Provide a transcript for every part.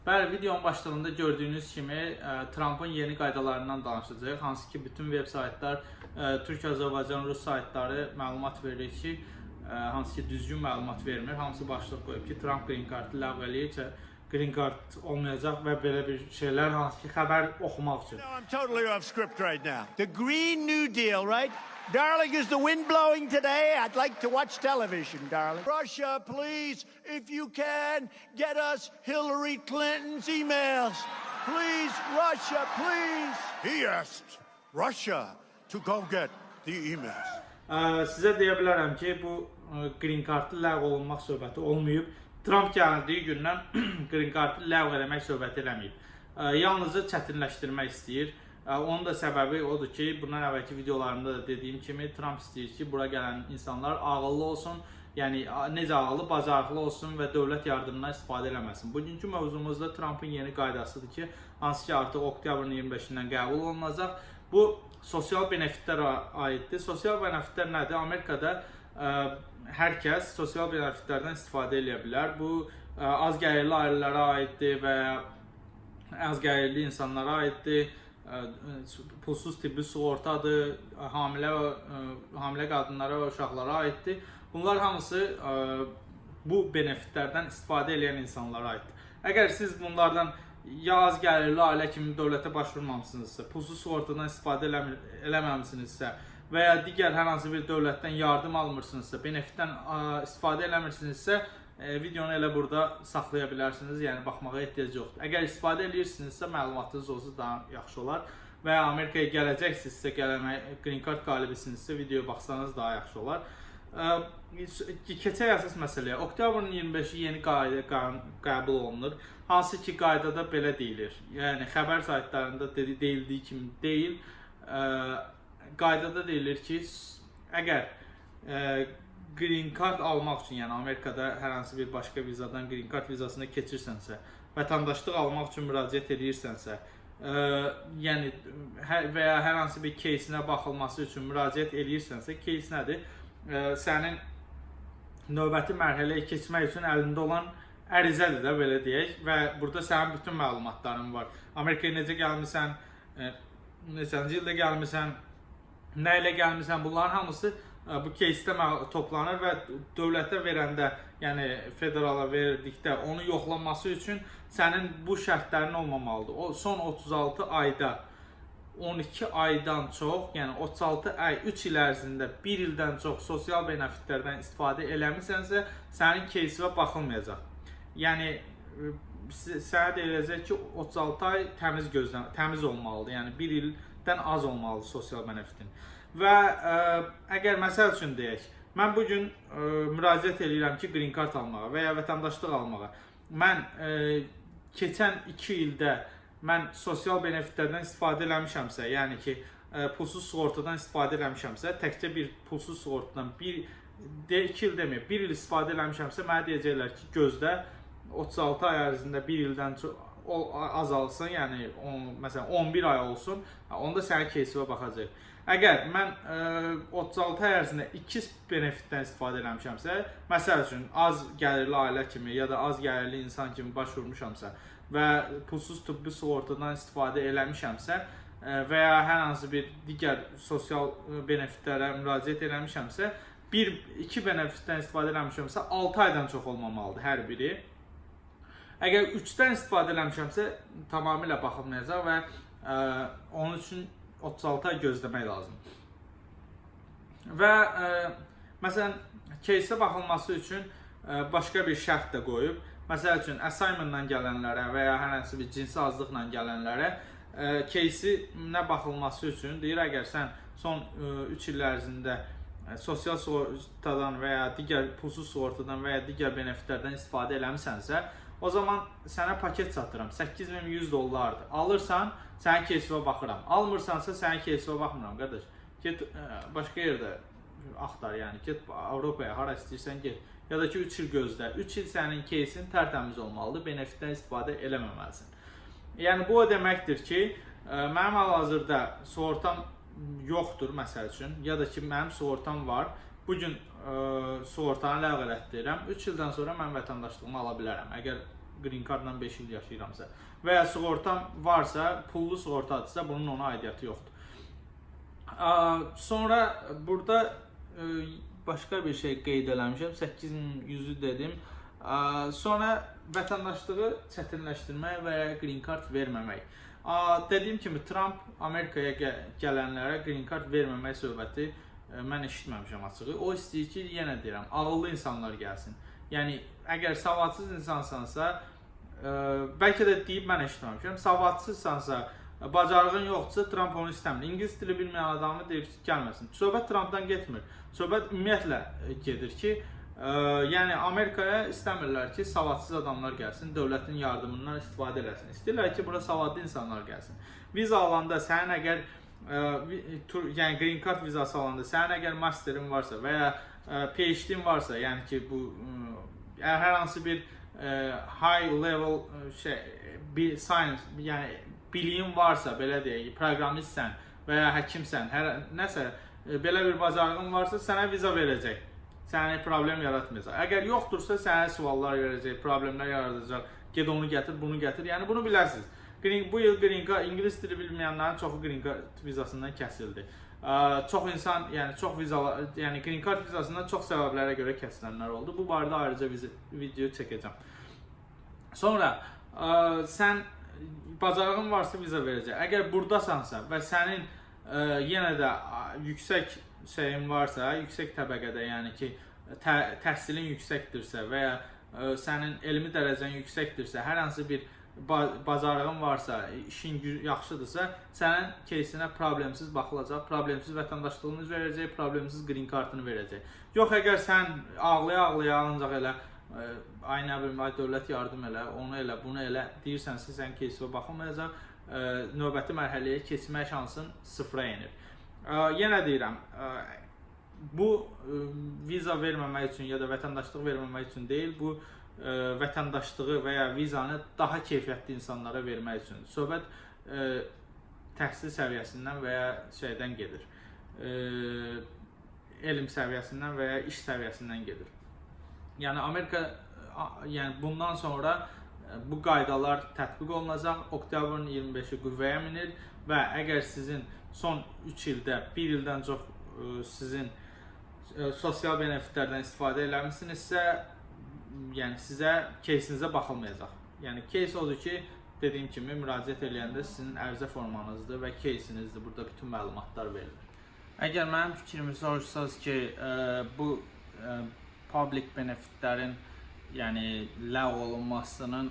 Bəli, videonun başlığında gördüyünüz kimi Trump'ın yeni qaydalarından danışacağıq. Hansı ki, bütün web saytlar, Türk, Azərbaycan, Rus saytları məlumat verir ki, hansı ki, düzgün məlumat vermir. Hamısı başlıq qoyub ki, Trump green card'ı ləğv eləyəcək, green card olmayacaq və belə bir şeylər, hansı ki, xəbər oxumaq üçün. I'm totally off script right now. The Green New Deal, right? Darling, is the wind blowing today? I'd like to watch television, darling. Russia, please, if you can, get us Hillary Clinton's emails. Please, Russia, please. He asked Russia to go get the emails. Sizə deyə bilərəm ki, bu green card'ı ləğv olunmaq söhbəti olmayıb. Trump gəldiyi gündən green card'ı ləğv eləmək söhbəti eləməyib. Yalnızca çətinləşdirmək istəyir. Onun da səbəbi odur ki, bundan əvvəlki videolarımda da dediyim kimi Trump istəyir ki, bura gələn insanlar ağıllı olsun, yəni necə ağıllı, bacarıqlı olsun və dövlət yardımından istifadə eləməsin. Bugünkü mövzumuzda Trump'ın yeni qaydasıdır ki, hansı ki artıq oktyabrın 25-dən qəbul olunacaq. Bu sosial benefitlərə aiddir. Sosial benefitlər nədir? Amerikada hər kəs sosial benefitlərdən istifadə edə bilər. Bu az gəlirli ailələrə aiddir və az gəlirli insanlara aiddir. Pulsuz tibbi sığortadır, hamilə qadınlara və uşaqlara aiddir. Bunlar hamısı bu benefitlərdən istifadə edən insanlara aiddir. Əgər siz bunlardan ya az gəlirli ailə kimi dövlətə başvurmamışsınızsa, pulsuz sığortadan istifadə eləməmişsinizsə və ya digər hər hansı bir dövlətdən yardım almırsınızsa, benefitdən istifadə eləmirsinizsə, videonu elə burada saxlaya bilərsiniz, yəni baxmağa ehtiyac yoxdur. Əgər istifadə edirsinizsə, məlumatınız olsa daha yaxşı olar və ya Amerikaya gələcəksinizsə, green card qalibisinizsə, videoya baxsanız daha yaxşı olar. Keçək əsas məsələyə. Oktyabrın 25-i yeni qayda qəbul olunur. Hansı ki, qaydada belə deyilir. Yəni, xəbər saytlarında deyildiyi kimi deyil. Qaydada deyilir ki, əgər green card almaq üçün, yəni Amerikada hər hansı bir başqa vizadan green card vizasına keçirsənsə, vətəndaşlıq almaq üçün müraciət edirsənsə, yəni və ya hər hansı bir кейsinə baxılması üçün müraciət edirsənsə, keys nədir? Sənin növbəti mərhələyə keçmək üçün əlində olan ərizədir də, belə deyək, və burada sənin bütün məlumatların var. Amerikaya necə gəlmirsən, neçənci ildə gəlmirsən, nə ilə gəlmirsən, bunların hamısı bu keysdə toplanır və dövlətə verəndə, yəni federala verdikdə onu yoxlanması üçün sənin bu şərtlərin olmamalıdır. O son 36 ayda 12 aydan çox, yəni 36 ay 3 il ərzində 1 ildən çox sosial benefitlərdən istifadə eləmisənsə, sənin keysinə baxılmayacaq. Yəni sənə deyiləcək ki, 36 ay təmiz olmalıdır, yəni 1 ildən az olmalıdır sosial benefitin. Və əgər məsəl üçün deyək, mən bugün müraciət edirəm ki, green card almağa və ya vətəndaşlıq almağa. Mən keçən 2 ildə mən sosial benefitlərdən istifadə eləmişəmsə, yəni ki, pulsuz sığortadan istifadə eləmişəmsə, təkcə bir pulsuz sığortadan 2 il deməyib, 1 il istifadə eləmişəmsə, mənə deyəcəklər ki, gözdə 36 ay ərzində 1 ildən azalsın, yəni məsələn 11 ay olsun, onda sənin keysinə baxacaq. Əgər mən 36 ay ərzində 2 benefitdən istifadə eləmişəmsə, məsəl üçün az gəlirli ailə kimi ya da az gəlirli insan kimi başvurmuşamsa və pulsuz tibbi sığortadan istifadə eləmişəmsə və ya hər hansı bir digər sosial benefitlərə müraciət eləmişəmsə, 2 benefitdən istifadə eləmişəmsə 6 aydan çox olmamalıdır hər biri. Əgər 3-dən istifadə eləmişəmsə, tamamilə baxılmayacaq və onun üçün 36 ay gözləmək lazımdır. Və məsələn, кейsə baxılması üçün başqa bir şərt də qoyub. Məsəl üçün, assignment-dan gələnlərə və ya hər hansı bir cinsi azlıqla gələnlərə keysinə baxılması üçün deyir, əgər sən son 3 il ərzində sosial sığortadan və ya digər pulsuz sığortadan və ya digər benefitlərdən istifadə eləmisənsə, o zaman sənə paket satıram, $8100. Alırsan, sənin keysinə baxıram. Almırsansa, sənin keysinə baxmıram, qardaş. Get başqa yerdə axtar, yəni get Avropaya, hara istəyirsən get. Ya da ki, 3 il gözlə. 3 il sənin keysin tərtəmiz olmalıdır, benefitdən istifadə eləməməlisin. Yəni, bu o deməkdir ki, mənim hal-hazırda sığortam yoxdur, məsəl üçün, ya da ki, mənim sığortam var. Bugün sığortanı ləğv elətdirirəm. 3 ildən sonra mən vətəndaşlığımı ala bilərəm. Əgər green cardla 5 il yaşayıramsa və ya sığortam varsa, pullu sığortadırsa bunun ona aidiyyatı yoxdur. Sonra burada başqa bir şey qeyd eləmişəm, 8100-ü dedim. Sonra vətəndaşlığı çətinləşdirmək və ya green card verməmək. Dediyim kimi Trump Amerikaya gələnlərə green card verməmək söhbəti mən eşitməmişəm açığı. O istəyir ki, yenə deyirəm, ağıllı insanlar gəlsin. Yəni, əgər savadsız insansansa, bəlkə də deyib mən eşitməmişəm, savadsızsansa, bacarığın yoxdursa, Trump onu istəmir. İngilis dili bilməyən adamı deyir ki, gəlməsin. Söhbət Trumpdan getmir. Söhbət ümumiyyətlə gedir ki, yəni Amerikaya istəmirlər ki, savadsız adamlar gəlsin, dövlətin yardımından istifadə eləsin. İstəyirlər ki, bura savadlı insanlar gəlsin. Viza alanda sənin əgər yəni green card vizası alanda sənin əgər masterin varsa və ya PhD-in varsa, yəni ki, bu hər hansı bir high level bir science, yəni biliyin varsa, belə deyək, proqramistsən və ya həkimsən, nəsə belə bir bacarığın varsa sənə viza verəcək. Sənə problem yaratmayacaq. Əgər yoxdursa sənə suallar verəcək, problemlər yaradacaq. Ged onu gətir, bunu gətir. Yəni bunu bilərsiniz. Bu il İngilis dili bilməyənlərin çoxu green card vizasından kəsildi. Çox insan, yəni çox vizalar, yəni green card vizasından çox səbəblərə görə kəsilənlər oldu. Bu barədə ayrıca video çəkəcəm. Sonra sən bacarığın varsa viza verəcək. Əgər burdasansa və sənin yenə də yüksək şeyin varsa, yüksək təbəqədə, yəni ki, təhsilin yüksəkdirsə və ya sənin elmi dərəcən yüksəkdirsə, hər hansı bir bacarığın varsa, işin yaxşıdırsa, sənin кейsinə problemsiz baxılacaq, problemsiz vətəndaşlığını verəcək, problemsiz green cardını verəcək. Yox, əgər sən ağlaya ancaq elə, ay nə bilim, ay dövlət yardım elə, onu elə, bunu elə deyirsənsə, sən keysinə baxılmayacaq, növbəti mərhələyə keçmək şansın sıfıra enir. Yenə deyirəm, bu viza verməmək üçün ya da vətəndaşlıq verməmək üçün deyil, bu vətəndaşlığı və ya vizanı daha keyfiyyətli insanlara vermək üçün. Söhbət təhsil səviyyəsindən və ya şeydən gedir, elm səviyyəsindən və ya iş səviyyəsindən gedir. Yəni Amerika, yəni bundan sonra bu qaydalar tətbiq olunacaq, oktyabrın 25-i qüvvəyə minir və əgər sizin son 3 ildə, 1 ildən çox sizin sosial benefitlərdən istifadə eləmişsinizsə, yəni sizə keysinizə baxılmayacaq. Yəni keys odur ki, dediyim kimi müraciət eləyəndə sizin ərizə formanızdır və keysinizdir. Burada bütün məlumatlar verilir. Əgər mənim fikrimi soruşsanız ki, bu public benefitlərin yəni ləğv olunmasının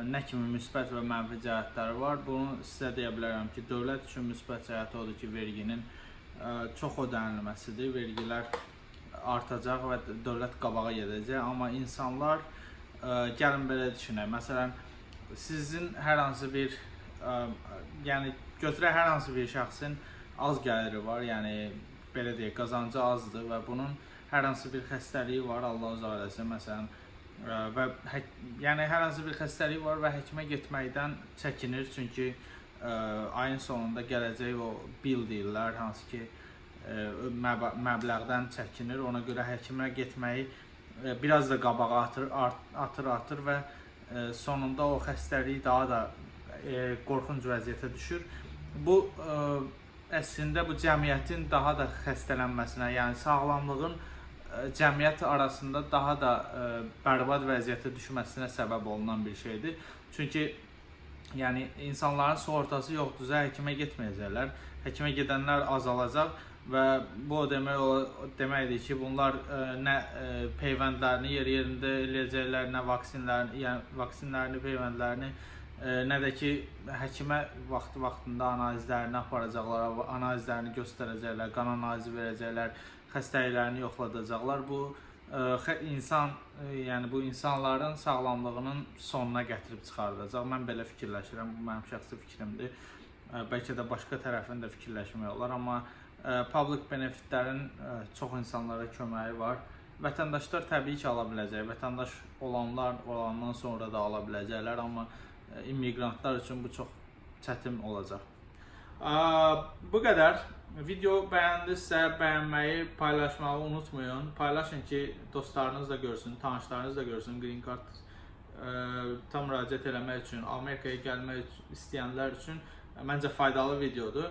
nə kimi müsbət və mənfi cəhətləri var? Bunu sizə deyə bilərəm ki, dövlət üçün müsbət cəhəti odur ki, verginin çox ödənilməsidir. Vergilər artacaq və dövlət qabağa gedəcək. Amma insanlar, gəlin belə düşünək. Məsələn, sizin hər hansı bir, yəni götürək hər hansı bir şəxsin az gəliri var, yəni belə deyək, qazancı azdır və bunun hər hansı bir xəstəliyi var, Allah uzaq eləsin, məsələn, və yəni hər hansı bir xəstəliyi var və həkimə getməkdən çəkinir, çünki ayın sonunda gələcək o bil deyirlər, hansı ki məbləğdən çəkinir, ona görə həkimə getməyi biraz da qabağa atır və sonunda o xəstəliyi daha da qorxunc vəziyyətə düşür. Bu əslində bu cəmiyyətin daha da xəstələnməsinə, yəni sağlamlığın cəmiyyət arasında daha da bərbad vəziyyətə düşməsinə səbəb olunan bir şeydir. Çünki yəni insanların sığortası yoxdursa həkimə getməyəcəklər, həkimə gedənlər azalacaq və bu deməkdir ki, bunlar nə peyvəndlərini yerində eləyəcəklər, nə vaksinlərini, peyvəndlərini, nə də ki, həkimə vaxtında analizlərini aparacaqlar, analizlərini göstərəcəklər, qan analizi verəcəklər, xəstəliklərini yoxladacaqlar. Bu yəni bu insanların sağlamlığının sonuna gətirib çıxardacaq. Mən belə fikirləşirəm, bu mənim şəxsi fikrimdir. Bəlkə də başqa tərəfin də fikirləşmək olar, amma public benefitlərin çox insanlara köməyi var. Vətəndaşlar təbii ki, ala biləcək. Vətəndaş olandan sonra da ala biləcəklər, amma immiqrantlar üçün bu çox çətin olacaq. Bu qədər. Video bəyəndinizsə bəyənməyi, paylaşmağı unutmayın. Paylaşın ki, dostlarınız da görsün, tanışlarınız da görsün. Green Card tam müraciət eləmək üçün, Amerikaya gəlmək istəyənlər üçün məncə faydalı videodur.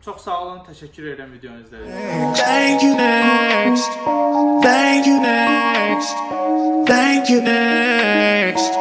Çox sağ olun, təşəkkür edirəm videonu izlədiyiniz. Thank you next. Thank you next. Thank you next.